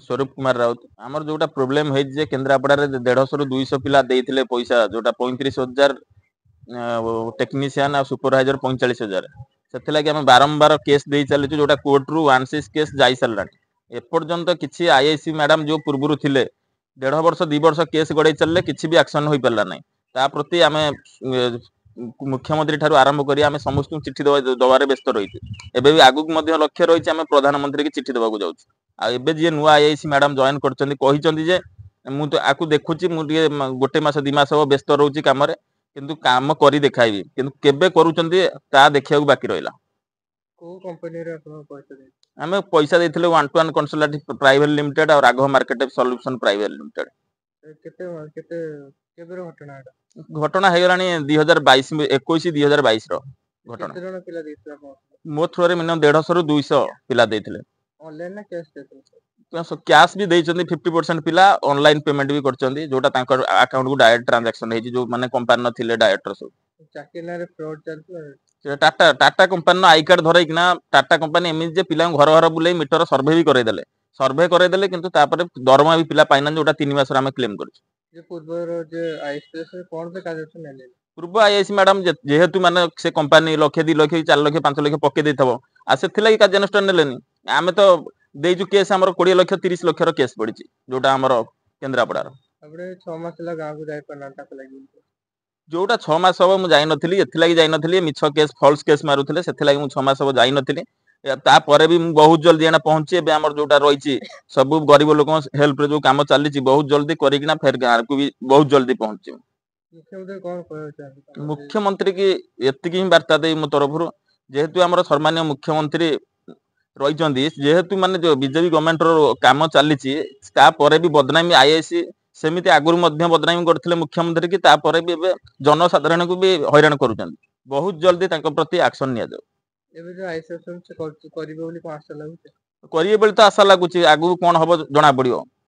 स्वरूप कुमार राउत आमर जोटा प्रोब्लेम है जे केन्द्रापड़ा 150 ରୁ 200 पिला देइथिले पैसा जोटा 35,000 टेक्नीशियन आ सुपरवाइजर 45,000 से लगे आम बारंबार केस दे चलु जोटा कोर्ट रु 16 केस जाई सारा एपर्यंत किसी आईआईसी मैडम जो पूर्व थे 1.5 वर्ष 2 वर्ष केस गड़े चलले किसी भी एक्शन हो पारा ना ता प्रति आम मुख्यमंत्री ठारू आरंभ करी आम समस्त चिट्ठी दबार व्यस्त रही एबे भी आगुक मध्य लक्ष्य रही आम प्रधानमंत्री की चिट्ठी देवाक जाऊँ आबे जी नुआ आईआईसी मैडम जॉइन कर मु तो आपको देखुची मुझे गोटे मास 2 मास व्यस्त रोची काम किंतु काम करी देखाइबी किंतु केबे करूचंती ता देखिया बाकी रहिला को कंपनी रे अपन पैसा दे आमे पैसा देथिले 1-to-1 कंसल्टेंट प्राइवेट लिमिटेड और Raghav market solution private limited केते केते केबे घटना घटना हे गलानी 2022 21 2022 रो घटना केते जण पिला देथिला मो थ्रो रे मिनिमम 150 ରୁ 200 पिला देथिले ऑनलाइन ना कैश देथिले कैश भी देइचंदी 50% पिला ऑनलाइन पेमेंट भी करचंदी जोटा तांकर अकाउंट को डायरेक्ट ट्रांजैक्शन हेजी जो माने कंपनी न थिले डायरेक्टर सब चाकिना रे फ्रॉड चलतो Tata Tata company I card धरई किना टाटा कंपनी एमि जे पिला घर घर बुले मीटर सर्वे भी करे देले किंतु तापर दरमा भी पिला पाइना जोटा 3 मास रे हम क्लेम करछ जे पूर्व जे आईएसएस कोन पे कार्य नेले पूर्व आईआईसी मैडम जेहेतु माने से कंपनी लक्ष 2 लाख 4 लाख 5 लाख पके देथबो आ से थिला कार्यानुष्ठान नेलेनी आमे तो देजु केस हमर 20 लाख 30 लाख रो केस पड़िछि जोटा हमर केन्द्रापड़ा रो अपने 6 मास ला गांव को जाय पना तक लागि जोटा 6 मास हम मु जाई नथिली एथि लागि जाई नथिली मिछ केस फॉल्स केस मारुथिले सेथि लागि मु 6 मास हम जाई नथिली ता परे भी मु बहुत जल्दी एना पहुंची बे हमर जोटा रहिछि सब गरीब लोक हेल्प रे जो काम चलीछि बहुत जल्दी करिकिना फेर गार को भी बहुत जल्दी पहुंची मुख्यमंत्री कोन कहय छै मुख्यमंत्री की एतिकी ही वार्ता दे मो तरफरु जेहेतु हमर सम्माननीय मुख्यमंत्री रहिचंदी जेहेतु माने जो बीजेपी गवर्नमेंट रो काम चलीछि ता परे भी बदनामी आईआईसी सेमिति आगुर मध्य बदनामी करथिले मुख्यमंत्री की ता परे भी जनसाधारण को भी हैरान करूचंदी बहुत जल्दी तांको प्रति एक्शन निया जाऊ एबे जो आईएसएस से करिबे बोली को आशा लागुचे करिए बेल तो आशा लागुची आगु कोन हबो जणा पड़ियो